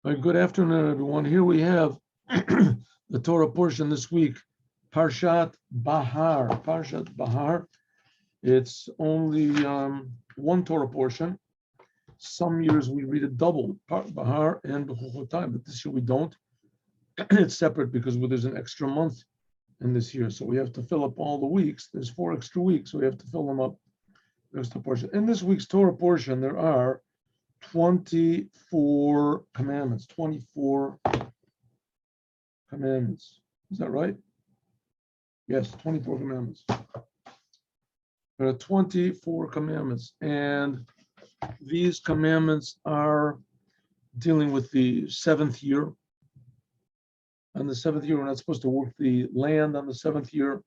All right, good afternoon, everyone. Here we have the Torah portion this week, Parshat Bahar. Parshat Bahar. It's only one Torah portion. Some years we read it double, Bahar and BalHaturim, but this year we don't. It's separate because there's an extra month in this year, so we have to fill up all the weeks. There's 4 extra weeks, so we have to fill them up. There's the portion. In this week's Torah portion, there are 24 commandments. 24 commandments. Is that right? Yes, 24 commandments. There are 24 commandments, and these commandments are dealing with the 7th year. On the 7th year, we're not supposed to work the land on the 7th year.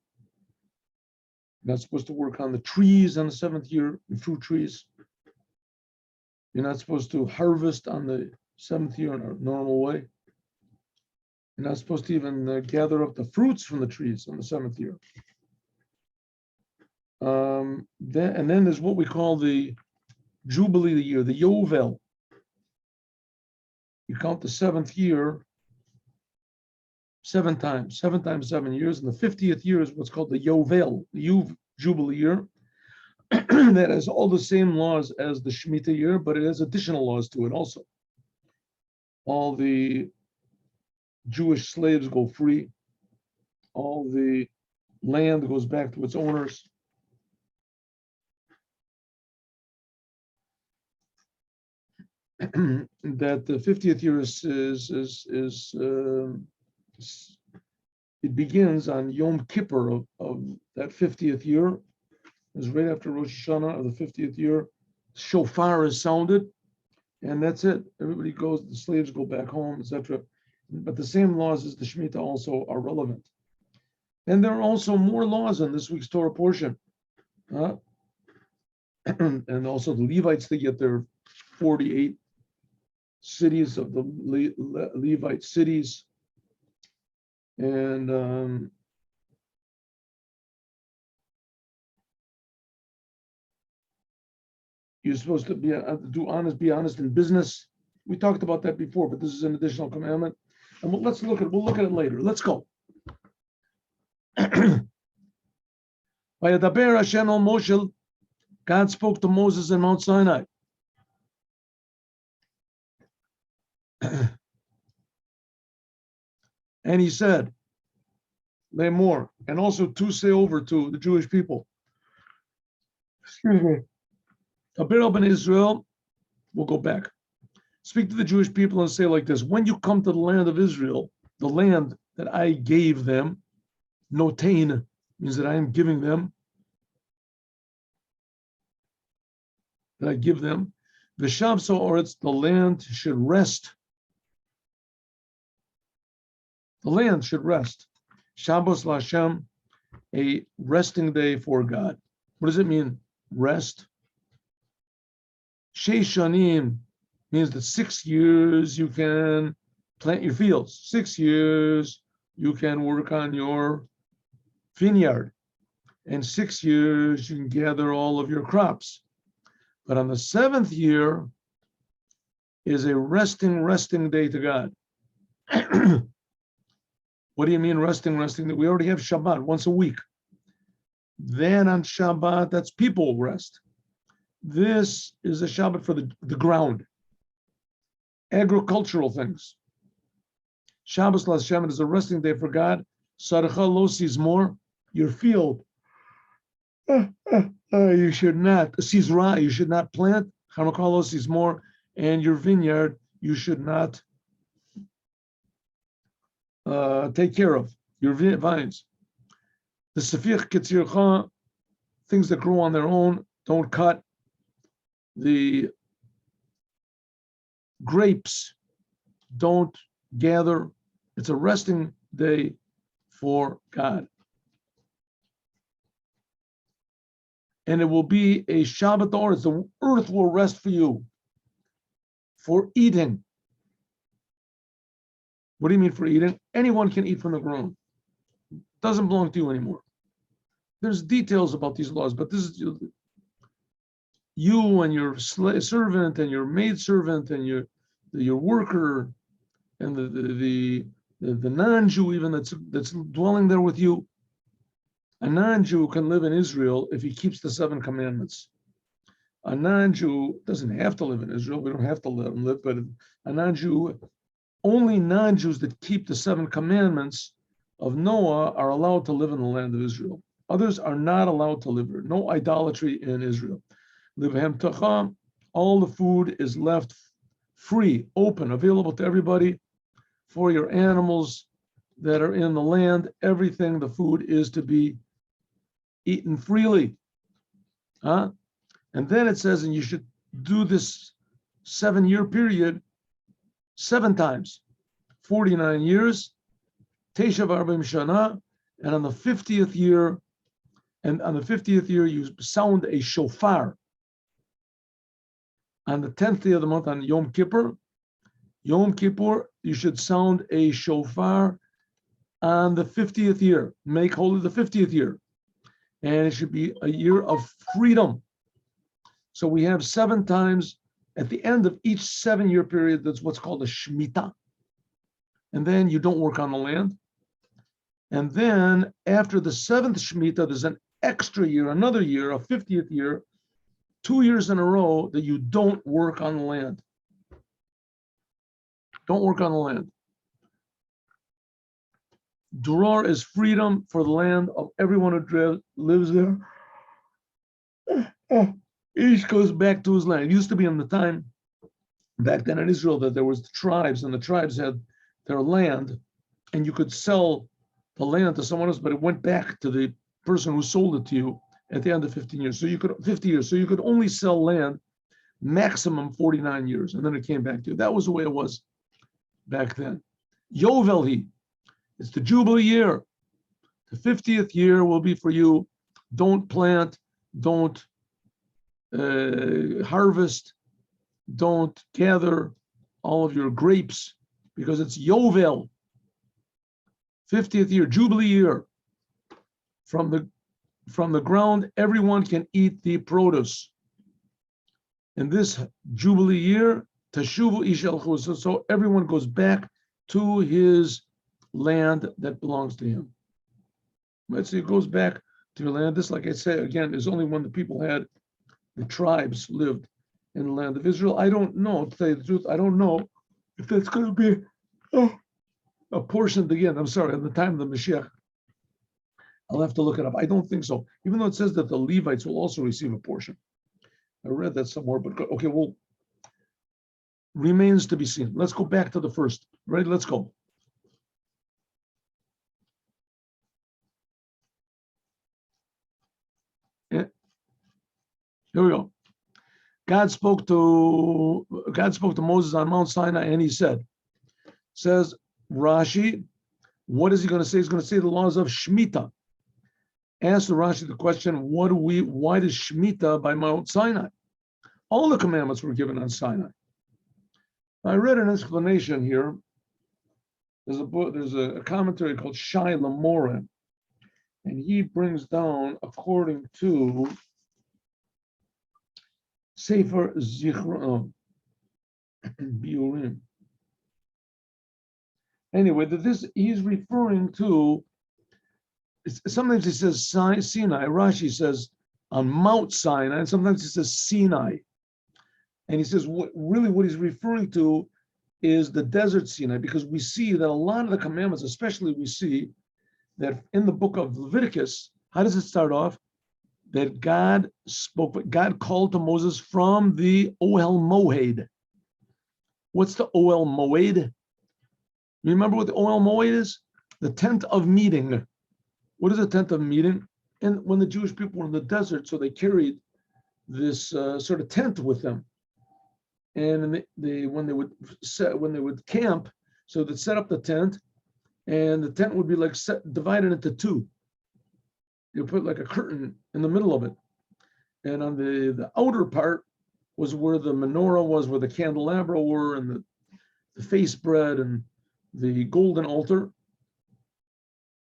We're not supposed to work on the trees on the 7th year, the fruit trees. You're not supposed to harvest on the 7th year in a normal way. You're not supposed to even gather up the fruits from the trees on the 7th year. And then there's what we call the Jubilee year, the Yovel. You count the 7th year 7 times, 7 times 7 years, and the 50th year is what's called the Yovel, the Jubilee year. That has all the same laws as the Shemitah year, but it has additional laws to it also. All the Jewish slaves go free. All the land goes back to its owners. That the 50th year it begins on Yom Kippur of that 50th year. It's right after Rosh Hashanah of the 50th year. Shofar is sounded, and that's it. Everybody goes, the slaves go back home, etc. But the same laws as the Shemitah also are relevant. And there are also more laws in this week's Torah portion. And also the Levites, they get their 48 cities of the Levite cities. And you're supposed to be be honest in business. We talked about that before, but this is an additional commandment. And we'll look at it later. Let's go. Vayedaber Hashem al Moshe, God spoke to Moses in Mount Sinai. And he said, lay more, and also to say over to the Jewish people. Excuse me. Abir ben Israel, we'll go back. Speak to the Jewish people and say like this: when you come to the land of Israel, the land that I gave them, notain means that I am giving them, that I give them. V'shav so'oretz, the land should rest. The land should rest. Shabbos l'Hashem, a resting day for God. What does it mean, rest? Sheish shanim means that 6 years you can plant your fields. 6 years you can work on your vineyard. And 6 years you can gather all of your crops. But on the 7th year is a resting day to God. What do you mean resting? That we already have Shabbat once a week. Then on Shabbat, that's people rest. This is a Shabbat for the ground. Agricultural things. Shabbos l'Hashem is a resting day for God. Saracha lo sizmor, your field. You should not sizra. You should not plant. Chanukah lo sizmor, and your vineyard you should not take care of. Your vines. The sefich ketzircha, things that grow on their own, don't cut. The grapes, don't gather. It's a resting day for God. And it will be a Shabbat or the earth will rest for you. For eating. What do you mean for eating? Anyone can eat from the ground. It doesn't belong to you anymore. There's details about these laws, but this is you and your servant and your maidservant and your worker and the non-Jew even that's dwelling there with you. A non-Jew can live in Israel if he keeps the 7 commandments. A non-Jew doesn't have to live in Israel. We don't have to let him live, but a non-Jew, only non-Jews that keep the 7 commandments of Noah are allowed to live in the land of Israel. Others are not allowed to live there. No idolatry in Israel. All the food is left free, open, available to everybody for your animals that are in the land. Everything, the food is to be eaten freely. And then it says, and you should do this 7-year period 7 times, 49 years, Teshav Arba'im Shana, and on the 50th year, you sound a shofar. On the 10th day of the month, on Yom Kippur, you should sound a shofar on the 50th year. Make holy the 50th year. And it should be a year of freedom. So we have 7 times at the end of each 7-year period. That's what's called a Shemitah. And then you don't work on the land. And then after the 7th Shemitah, there's an extra year, another year, a 50th year, 2 years in a row that you don't work on the land. Don't work on the land. Durar is freedom for the land of everyone who lives there. Each goes back to his land. It used to be in the time back then in Israel that there was the tribes, and the tribes had their land, and you could sell the land to someone else, but it went back to the person who sold it to you at the end of 50 years. So you could only sell land maximum 49 years, and then it came back to you. That was the way it was back then. Yovelhi, it's the Jubilee year. The 50th year will be for you. Don't plant, don't harvest, don't gather all of your grapes, because it's Yovel. 50th year, Jubilee year. From the ground, everyone can eat the produce. In this Jubilee year, Tashuvu Ishalchu, so everyone goes back to his land that belongs to him. Let's see, it goes back to your land. This, like I say, again, is only when the people had, the tribes lived in the land of Israel. I don't know, to tell you the truth, I don't know if that's going to be apportioned again. I'm sorry, at the time of the Mashiach. I'll have to look it up. I don't think so. Even though it says that the Levites will also receive a portion. I read that somewhere, but okay, well, remains to be seen. Let's go back to the first. Ready? Let's go. Yeah. Here we go. God spoke to Moses on Mount Sinai, and he says Rashi, what is he going to say? He's going to say the laws of Shemitah. Ask the Rashi the question, why does Shemitah by Mount Sinai? All the commandments were given on Sinai. I read an explanation here. There's a commentary called Shai Lamorim, and he brings down, according to Sefer Zichron Biurim. Anyway, he's referring to, sometimes he says Sinai, Rashi says on Mount Sinai, and sometimes he says Sinai. And he says what he's referring to is the desert Sinai, because we see that a lot of the commandments, especially we see that in the book of Leviticus, how does it start off? That God called to Moses from the Ohel Moed. What's the Ohel Moed? You remember what the Ohel Moed is? The tent of meeting. What is a tent of meeting? And when the Jewish people were in the desert, so they carried this sort of tent with them. And when they would camp, so they'd set up the tent, and the tent would be like divided into 2. You put like a curtain in the middle of it, and on the outer part was where the menorah was, where the candelabra were, and the face bread and the golden altar.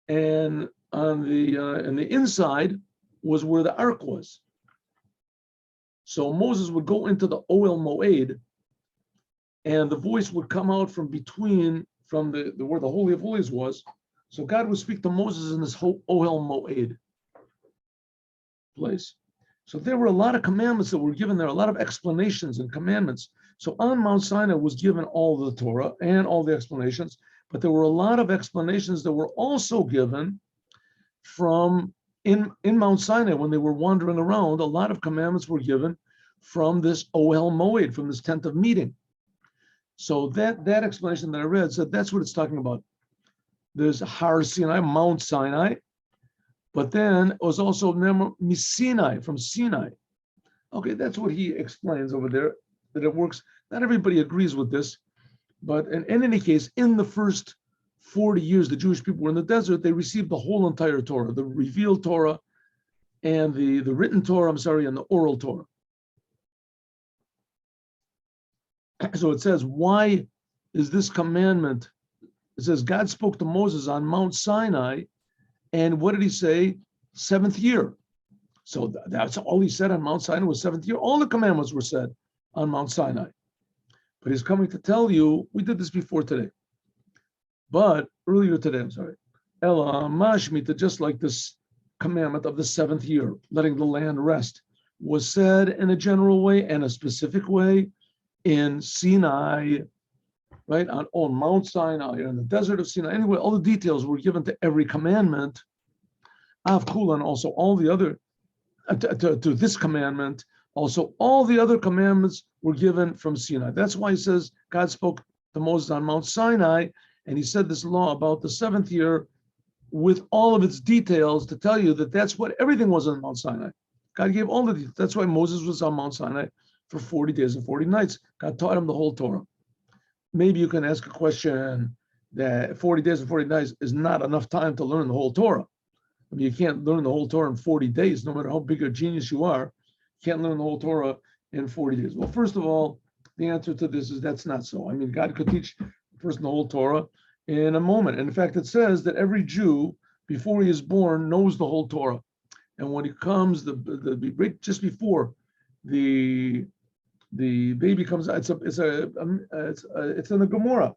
And on the inside was where the ark was. So Moses would go into the Ohel Moed, and the voice would come out from between, from the where the Holy of Holies was. So God would speak to Moses in this whole Ohel Moed place. So there were a lot of commandments that were given there, a lot of explanations and commandments. So on Mount Sinai was given all the Torah and all the explanations, but there were a lot of explanations that were also given from in Mount Sinai when they were wandering around. A lot of commandments were given from this Ohel Moed, from this tent of meeting. So that explanation that I read said that's what it's talking about. There's Har Sinai, Mount Sinai, but then it was also Sinai, from Sinai. Okay, that's what he explains over there, that it works. Not everybody agrees with this, but in any case, in the first 40 years, the Jewish people were in the desert, they received the whole entire Torah, the revealed Torah and the written Torah, and the oral Torah. So it says, why is this commandment? It says, God spoke to Moses on Mount Sinai, and what did he say? 7th year. So that's all he said on Mount Sinai was 7th year. All the commandments were said on Mount Sinai. But he's coming to tell you, we did this before today, but earlier today, I'm sorry. Ella Mashmita, just like this commandment of the 7th year, letting the land rest, was said in a general way and a specific way in Sinai, right? On Mount Sinai, or in the desert of Sinai. Anyway, all the details were given to every commandment. Av Kulan, also all the other, to this commandment, also all the other commandments were given from Sinai. That's why he says God spoke to Moses on Mount Sinai, and he said this law about the 7th year with all of its details to tell you that that's what everything was on Mount Sinai. God gave all the details. That's why Moses was on Mount Sinai for 40 days and 40 nights. God taught him the whole Torah. Maybe you can ask a question that 40 days and 40 nights is not enough time to learn the whole Torah. I mean, you can't learn the whole Torah in 40 days, no matter how big a genius you are. You can't learn the whole Torah in 40 days. Well, first of all, the answer to this is that's not so. I mean, God could teach a person the whole Torah in a moment. And in fact, it says that every Jew, before he is born, knows the whole Torah. And when he comes, just before the baby comes out, it's in the Gemara.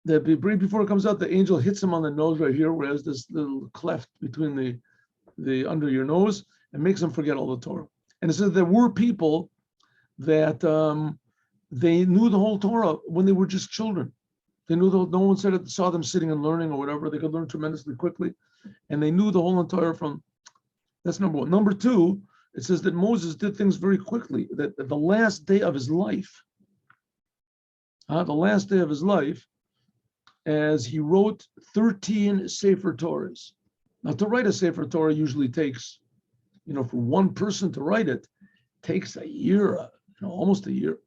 That right before it comes out, the angel hits him on the nose right here, where there's this little cleft between the under your nose, and makes him forget all the Torah. And it says there were people that they knew the whole Torah when they were just children. They knew no one saw them sitting and learning or whatever. They could learn tremendously quickly, and they knew the whole Torah from. That's number one. Number two, it says that Moses did things very quickly. That the last day of his life, as he wrote 13 Sefer Torahs. Now, to write a Sefer Torah usually takes, for one person to write it, takes a year, almost a year.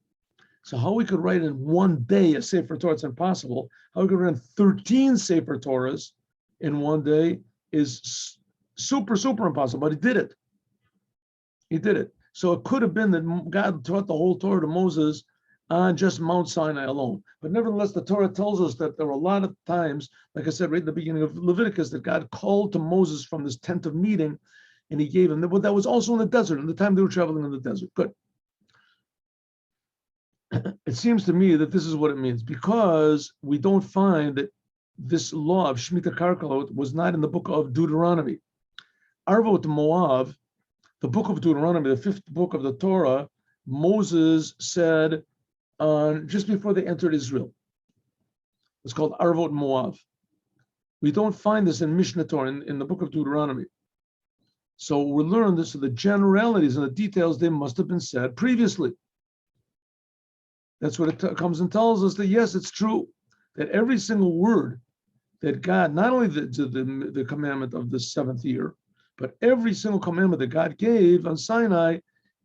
So how we could write in one day a Sefer Torah, it's impossible. How we could write 13 Sefer Torahs in one day is super, super impossible, but he did it. He did it. So it could have been that God taught the whole Torah to Moses on just Mount Sinai alone. But nevertheless, the Torah tells us that there were a lot of times, like I said right at the beginning of Leviticus, that God called to Moses from this tent of meeting, and he gave him, that was also in the desert, in the time they were traveling in the desert. Good. It seems to me that this is what it means, because we don't find that this law of Shemitah Karkalot was not in the book of Deuteronomy. Arvot Moav, the book of Deuteronomy, the 5th book of the Torah, Moses said just before they entered Israel. It's called Arvot Moav. We don't find this in Mishnah Torah, in the book of Deuteronomy. So we learn this, so the generalities and the details, they must have been said previously. That's what it comes and tells us, that yes, it's true that every single word that God, not only the commandment of the 7th year, but every single commandment that God gave on Sinai,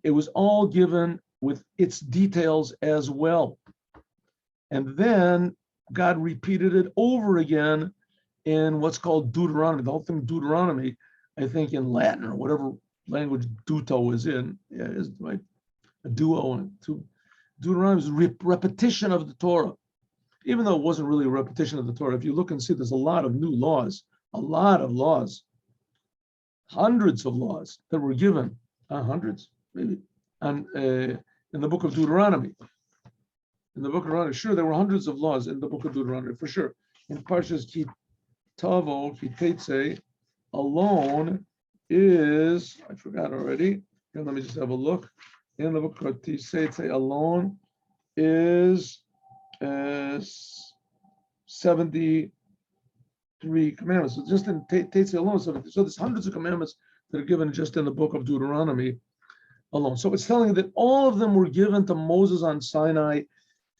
it was all given with its details as well. And then God repeated it over again in what's called Deuteronomy. The whole thing Deuteronomy, I think in Latin or whatever language Deuto is in, is right, a duo and two. Deuteronomy is repetition of the Torah, even though it wasn't really a repetition of the Torah. If you look and see, there's a lot of new laws, a lot of laws, hundreds of laws that were given, hundreds maybe, in the book of Deuteronomy. in the book of Deuteronomy. Sure, there were hundreds of laws in the book of Deuteronomy, for sure. In Parshas Ki Tavo, Ki Teitze, alone is, I forgot already. Here, let me just have a look. In the book of Teitze alone is 73 commandments. So just in Teitze alone, so there's hundreds of commandments that are given just in the book of Deuteronomy alone. So it's telling you that all of them were given to Moses on Sinai,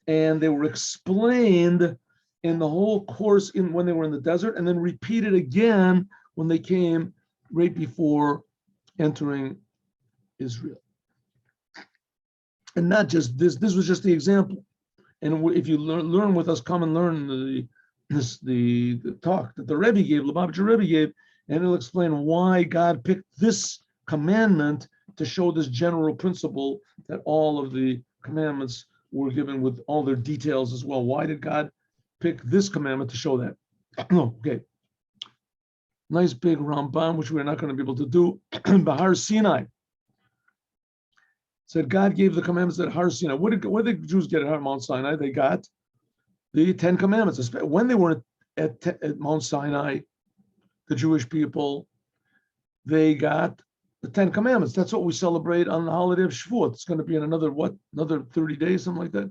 and they were explained in the whole course when they were in the desert, and then repeated again when they came right before entering Israel. And not just this was just the example. And if you learn with us, come and learn the talk that the Rebbe gave, Lubavitcher Rebbe gave, and it'll explain why God picked this commandment to show this general principle that all of the commandments were given with all their details as well. Why did God pick this commandment to show that? Okay. Nice big Rambam, which we're not going to be able to do. Bahar Sinai said God gave the commandments at Har Sinai. What did the Jews get at Mount Sinai? They got the 10 commandments. When they were at Mount Sinai, the Jewish people, they got the 10 commandments. That's what we celebrate on the holiday of Shavuot. It's going to be in another 30 days, something like that.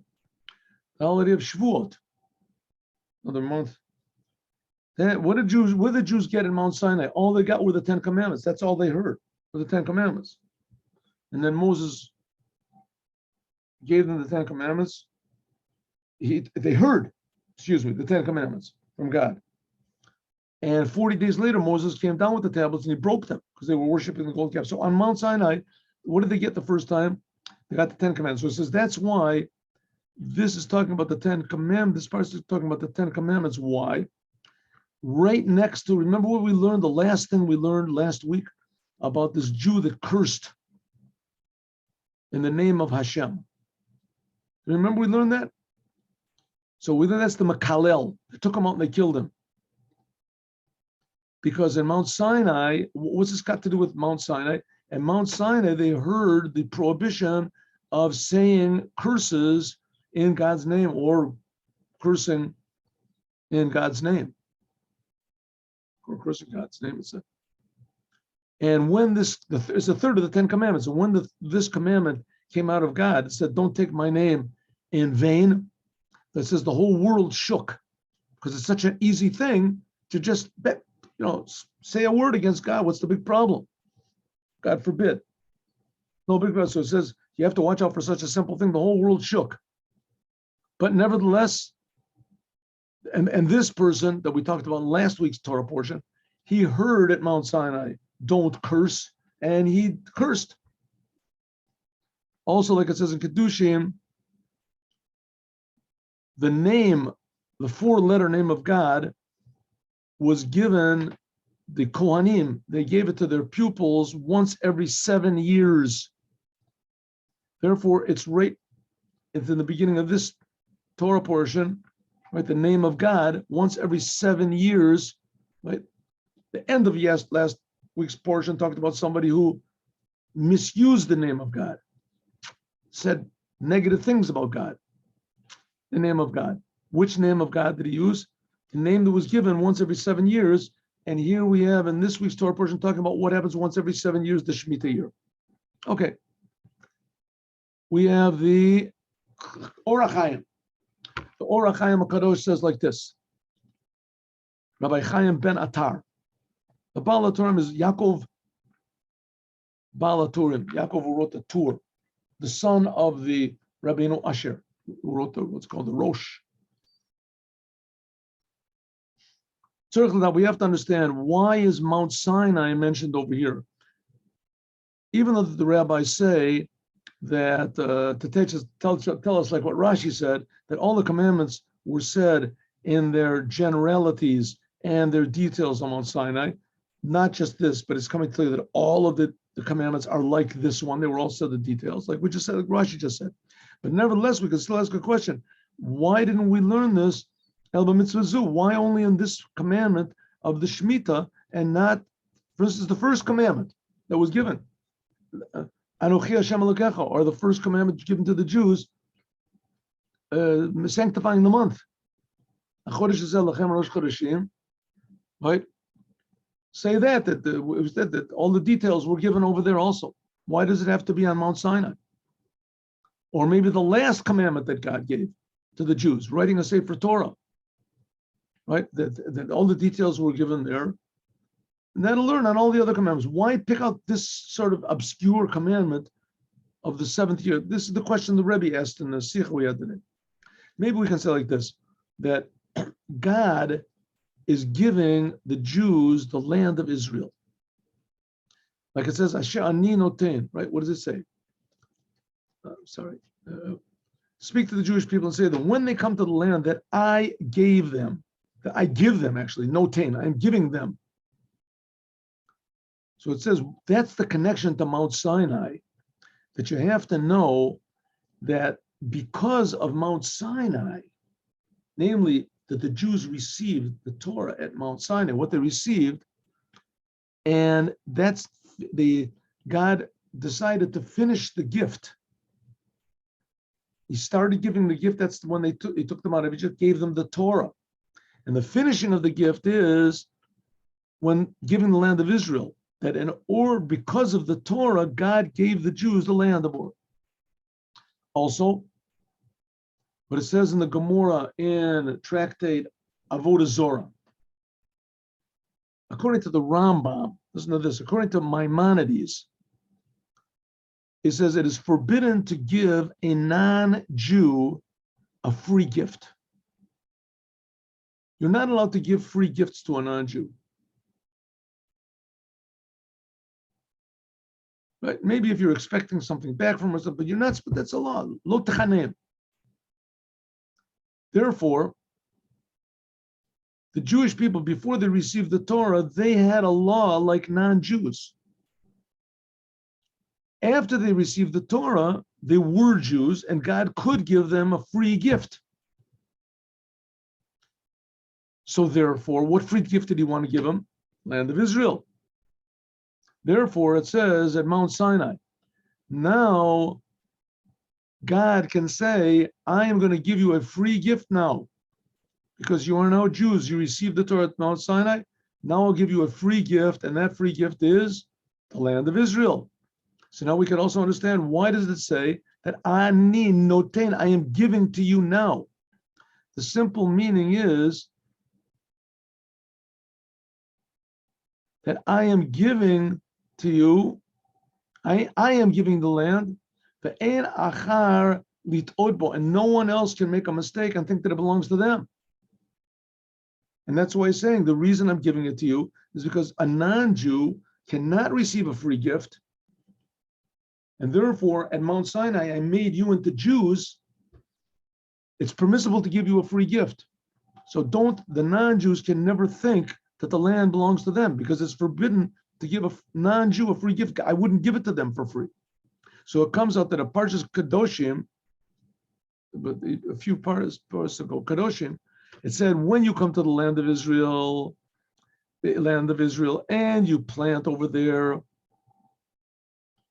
The holiday of Shavuot. Another month. Then what did the Jews get in Mount Sinai? All they got were the 10 commandments. That's all they heard, were the 10 commandments. And then Moses gave them the 10 commandments. They heard, the 10 commandments from God. And 40 days later, Moses came down with the tablets and he broke them because they were worshiping the gold calf. So on Mount Sinai, what did they get the first time? They got the 10 commandments. So it says that's why this is talking about the 10 commandments. This part is talking about the 10 commandments. Why? Right next to, remember what we learned, the last thing we learned last week about this Jew that cursed in the name of Hashem. Remember we learned that? So we learned that's the Makalel. They took him out and they killed him. Because in Mount Sinai, what's this got to do with Mount Sinai? At Mount Sinai, they heard the prohibition of saying curses in God's name or cursing in God's name. Or cursing God's name, it's and when it's a third of the 10 commandments, and when this commandment came out of God, it said, don't take my name in vain. That says the whole world shook because it's such an easy thing to just say a word against God. What's the big problem? God forbid. No big problem. So it says you have to watch out for such a simple thing. The whole world shook. But nevertheless, and this person that we talked about in last week's Torah portion, he heard at Mount Sinai, don't curse, and he cursed. Also, like it says in Kedushim, the name, the 4-letter name of God was given the Kohanim. They gave it to their pupils once every 7 years. Therefore, it's in the beginning of this Torah portion, right? The name of God once every 7 years, right? The end of last week's portion talked about somebody who misused the name of God, said negative things about God. The name of God. Which name of God did he use? The name that was given once every 7 years. And here we have in this week's Torah portion talking about what happens once every 7 years, the Shemitah year. Okay. We have the OrHaChaim. The OrHaChaim HaKadosh says like this. Rabbi Chaim ben Atar. The BalHaturim is BalHaturim. Yaakov who wrote the Tur. The son of the Rabbeinu Asher, who wrote what's called the Rosh. Now we have to understand, why is Mount Sinai mentioned over here? Even though the rabbis say that to tell us like what Rashi said, that all the commandments were said in their generalities and their details on Mount Sinai, not just this, but it's coming to tell you that all of the commandments are like this one. They were all said the details, like we just said, like Rashi just said. But nevertheless, we can still ask a question. Why didn't we learn this? Elba mitzvah zu. Why only in this commandment of the Shemitah and not, for instance, the first commandment that was given, Anochi Hashem Elokecha, or the first commandment given to the Jews? sanctifying the month. Right? Say that all the details were given over there also. Why does it have to be on Mount Sinai? Or maybe the last commandment that God gave to the Jews, writing a Sefer Torah, right? That all the details were given there. And that'll learn on all the other commandments. Why pick out this sort of obscure commandment of the seventh year? This is the question the Rebbe asked in the Sikh we had today. Maybe we can say like this, that God is giving the Jews the land of Israel. Like it says, Asher ani noten, right? What does it say? Speak to the Jewish people and say that when they come to the land that I gave them, that I give them actually, noten, I'm giving them. So it says that's the connection to Mount Sinai, that you have to know that because of Mount Sinai, namely that the Jews received the Torah at Mount Sinai, what they received, and that's God decided to finish the gift. He started giving the gift. That's when he took them out of Egypt, gave them the Torah. And the finishing of the gift is when giving the land of Israel, because of the Torah, God gave the Jews the land of Or. Also, what it says in the Gemara in Tractate Avodah Zorah, according to the Rambam, listen to this, according to Maimonides, it says it is forbidden to give a non-Jew a free gift. You're not allowed to give free gifts to a non-Jew. Right? Maybe if you're expecting something back from us, but you're not, but that's a law. Lo techanem. Therefore, the Jewish people, before they received the Torah, they had a law like non-Jews. After they received the Torah, they were Jews, and God could give them a free gift. So therefore, what free gift did he want to give them? Land of Israel. Therefore, it says at Mount Sinai, now God can say, I am going to give you a free gift now. Because you are now Jews, you received the Torah at Mount Sinai, now I'll give you a free gift, and that free gift is the land of Israel. So now we can also understand, why does it say that ani noten, I am giving to you now? The simple meaning is that I am giving to you, I am giving the land, ve'en achar lit'od bo, and no one else can make a mistake and think that it belongs to them. And that's why he's saying the reason I'm giving it to you is because a non-Jew cannot receive a free gift. And therefore, at Mount Sinai, I made you into Jews. It's permissible to give you a free gift. So the non-Jews can never think that the land belongs to them, because it's forbidden to give a non-Jew a free gift. I wouldn't give it to them for free. So it comes out that a Parshas Kedoshim, but a few parts ago, Kedoshim, it said, when you come to the land of Israel, and you plant over there,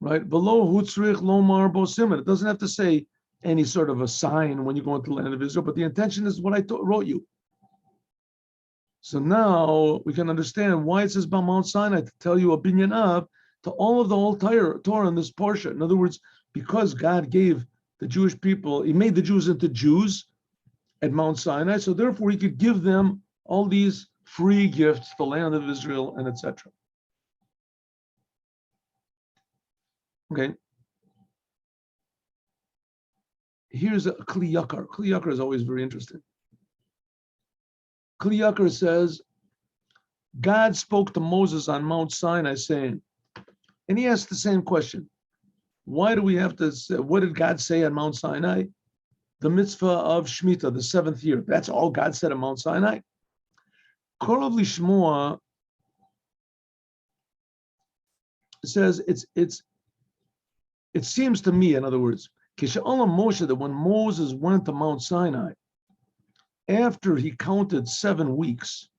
right? Below Hutzrich Lomar Bosimon. It doesn't have to say any sort of a sign when you go into the land of Israel, but the intention is what I wrote you. So now we can understand why it says about Mount Sinai, to tell you a binyan of to all of the whole Torah in this portion. In other words, because God gave the Jewish people, he made the Jews into Jews at Mount Sinai, so therefore he could give them all these free gifts, the land of Israel, and etc. Okay. Here's a Kli Ykar. Kli Ykar is always very interesting. Kli Ykar says, God spoke to Moses on Mount Sinai saying, and he asked the same question. Why do we have to say, what did God say on Mount Sinai? The mitzvah of Shemitah, the 7th year. That's all God said on Mount Sinai. Korov Lishmoa says it seems to me, in other words, Moshe, that when Moses went to Mount Sinai, after he counted 7 weeks,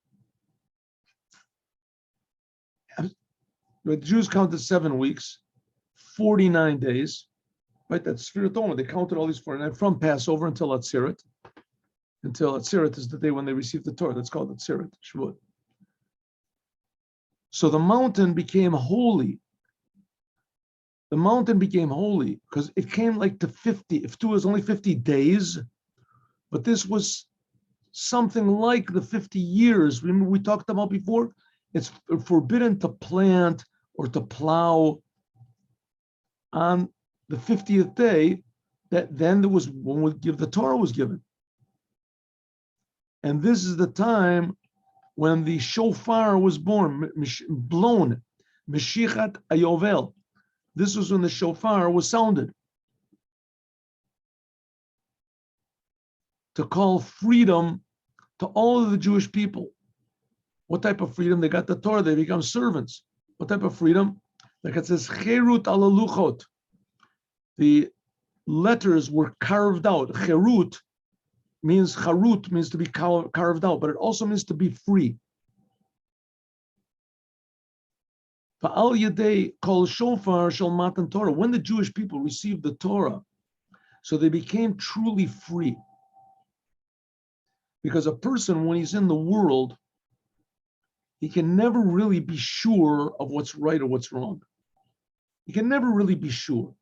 the Jews counted 7 weeks, 49 days, right? That's Sfirat Omer. They counted all these 49 from Passover until Atzeret. Until Atzeret is the day when they received the Torah. That's called Atzeret, Shavuot. So the mountain became holy. The mountain became holy because it came like to 50. If 2 was only 50 days, but this was something like the 50 years. Remember we talked about before? It's forbidden to plant or to plow on the 50th day. That then there was when the Torah was given. And this is the time when the shofar was blown, Meshichat Ayovel. This was when the shofar was sounded to call freedom to all of the Jewish people. What type of freedom? They got the Torah, they become servants. What type of freedom? Like it says, Cherut ala luchot. The letters were carved out. Cherut means charut, means to be carved out, but it also means to be free. Fa'al yedei kol shofar shel matan Torah. When the Jewish people received the Torah, so they became truly free. Because a person, when he's in the world, he can never really be sure of what's right or what's wrong. He can never really be sure.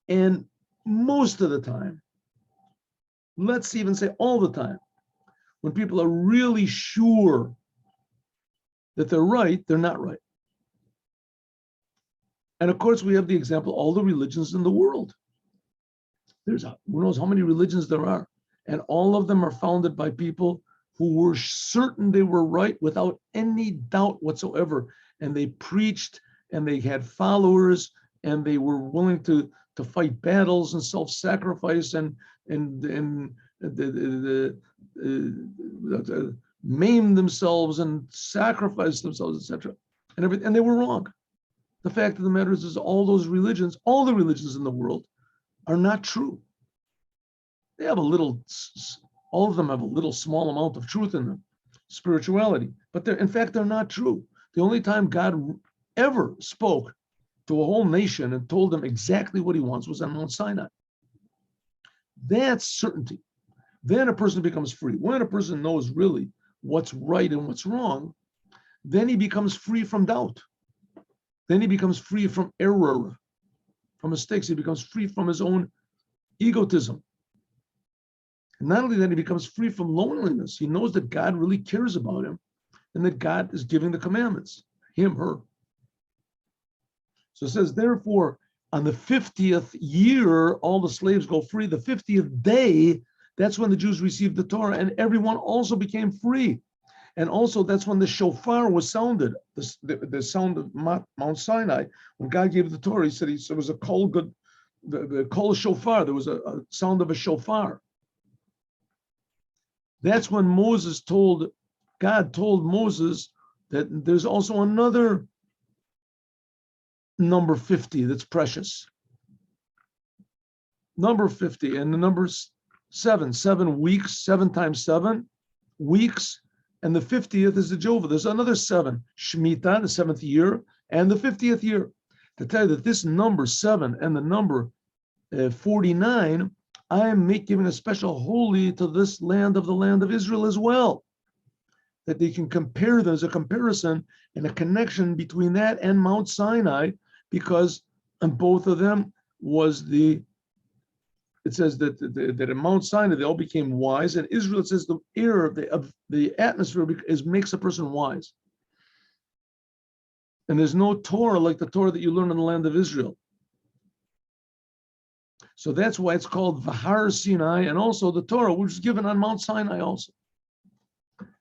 And most of the time, let's even say all the time, when people are really sure that they're right, they're not right. And of course, we have the example, all the religions in the world. There's who knows how many religions there are. And all of them are founded by people who were certain they were right without any doubt whatsoever. And they preached and they had followers and they were willing to fight battles and self-sacrifice and maim themselves and sacrifice themselves, etc. And everything, and they were wrong. The fact of the matter is all those religions, all the religions in the world are not true. They have a little, all of them have a little small amount of truth in them, spirituality, but in fact, they're not true. The only time God ever spoke to a whole nation and told them exactly what he wants was on Mount Sinai. That's certainty. Then a person becomes free. When a person knows really what's right and what's wrong, then he becomes free from doubt. Then he becomes free from error, from mistakes. He becomes free from his own egotism. And not only that, he becomes free from loneliness. He knows that God really cares about him and that God is giving the commandments, him, her. So it says, therefore, on the 50th year, all the slaves go free. The 50th day, that's when the Jews received the Torah, and everyone also became free. And also, that's when the shofar was sounded, the sound of Mount Sinai. When God gave the Torah, he said there was a kol good, the kol shofar. There was a sound of a shofar. That's when God told Moses that there's also another number 50 that's precious. Number 50, and the number's 7 weeks, 7 times 7 weeks, and the 50th is the Jehovah. There's another 7, Shemitah, the 7th year, and the 50th year. To tell you that this number 7 and the number 49, I am giving a special holy to this land of the land of Israel as well. That they can compare, there's a comparison and a connection between that and Mount Sinai, because on both of them was it says that in Mount Sinai they all became wise, and Israel, it says the air of the atmosphere makes a person wise. And there's no Torah like the Torah that you learn in the land of Israel. So that's why it's called Vahar Sinai, and also the Torah, which is given on Mount Sinai also.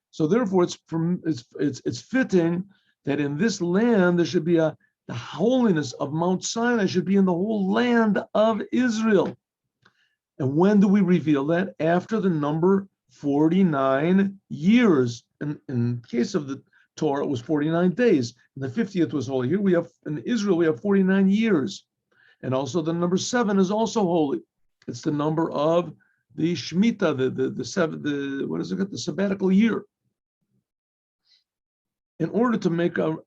So therefore, it's fitting that in this land there should be the holiness of Mount Sinai should be in the whole land of Israel. And when do we reveal that? After the number 49 years. In case of the Torah, it was 49 days. And the 50th was holy. Here we have, in Israel, we have 49 years. And also the number 7 is also holy. It's the number of the Shemitah, the sabbatical year. In order to make to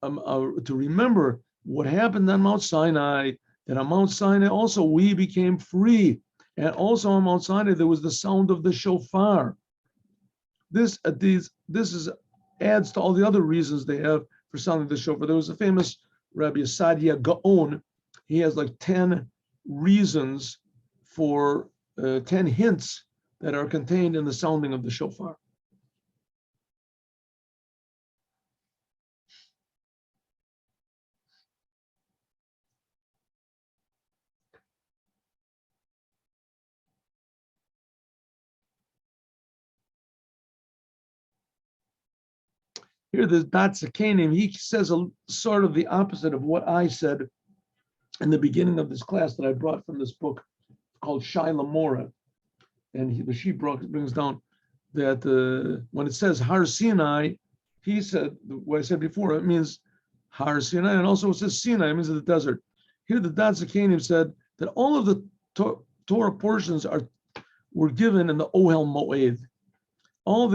remember what happened on Mount Sinai, that on Mount Sinai also we became free. And also on Mount Sinai, there was the sound of the shofar. This adds to all the other reasons they have for sounding the shofar. There was a famous Rabbi Asadia Gaon. He has like 10 reasons for 10 hints that are contained in the sounding of the shofar. Here, the Datzakanim, he says sort of the opposite of what I said in the beginning of this class that I brought from this book called Shai Lamora. And she brings down that when it says Har Sinai, he said, what I said before, it means Har Sinai, and also it says Sinai, it means the desert. Here, the Datzakanim said that all of the Torah portions were given in the Ohel Moed. All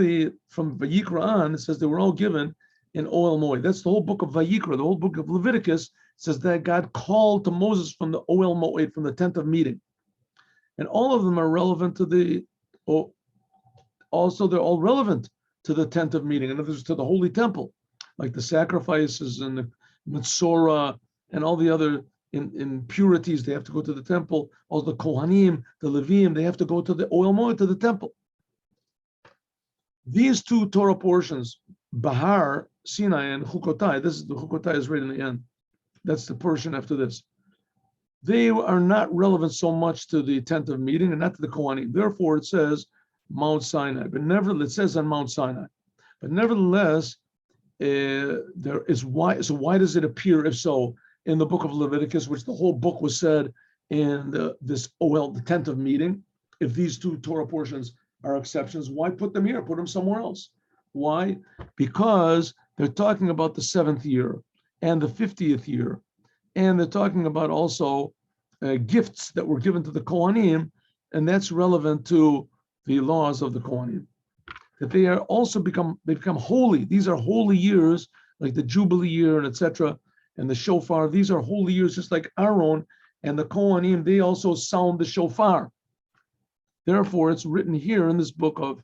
from Vayikra on, it says they were all given in Ohel Moed. That's the whole book of Vayikra. The whole book of Leviticus says that God called to Moses from the Ohel Moed, from the tent of meeting. And all of them are relevant to also they're all relevant to the tent of meeting, in other words, to the holy temple, like the sacrifices and the Metzorah and all the other impurities, they have to go to the temple. All the Kohanim, the Levim, they have to go to the Ohel Moed, to the temple. These two Torah portions, Bahar, Sinai, and Chukotai, the Chukotai is right in the end. That's the portion after this. They are not relevant so much to the tent of meeting and not to the Kohanim. Therefore, it says Mount Sinai, but nevertheless, it says on Mount Sinai. But nevertheless, there is why. So why does it appear, if so, in the book of Leviticus, which the whole book was said in the tent of meeting? If these two Torah portions are exceptions, why put them here? Put them somewhere else. Why? Because they're talking about the 7th year and the 50th year, and they're talking about also gifts that were given to the Kohanim, and that's relevant to the laws of the Kohanim. That they are also become holy. These are holy years, like the Jubilee year and etc. And the shofar. These are holy years, just like Aaron and the Kohanim. They also sound the shofar. Therefore, it's written here in this book of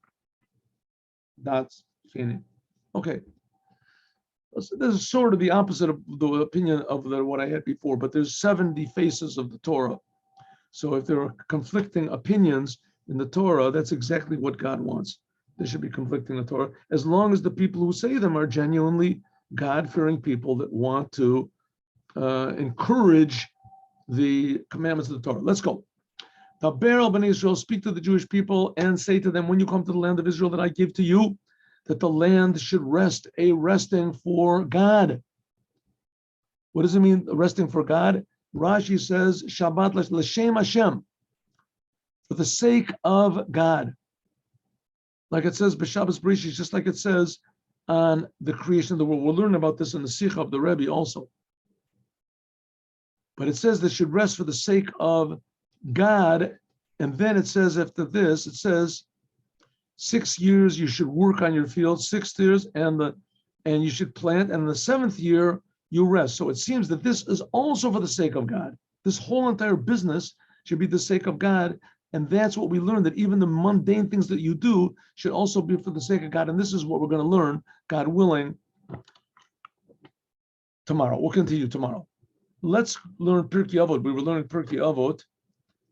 that's Sinai. Okay. This is sort of the opposite of the opinion of what I had before, but there's 70 faces of the Torah. So if there are conflicting opinions in the Torah, that's exactly what God wants. There should be conflicting in the Torah, as long as the people who say them are genuinely God-fearing people that want to encourage the commandments of the Torah. Let's go. Daber b'nei Israel, speak to the Jewish people and say to them, when you come to the land of Israel that I give to you, that the land should rest, a resting for God. What does it mean, resting for God? Rashi says, Shabbat l'shem Hashem, for the sake of God. Like it says, b'Shabbos Bereshit, just like it says on the creation of the world. We'll learn about this in the Sikha of the Rebbe also. But it says that should rest for the sake of God, and then it says after this, it says 6 years you should work on your field, 6 years, and you should plant, and in the 7th year you rest. So it seems that this is also for the sake of God. This whole entire business should be the sake of God, and that's what we learned, that even the mundane things that you do should also be for the sake of God, and this is what we're going to learn, God willing, tomorrow. We'll continue tomorrow. Let's learn Pirkei Avot. We were learning Pirkei Avot.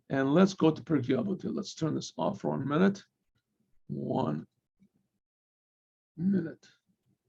And let's go to Pirkei Avot here. Let's turn this off for 1 minute. 1 minute.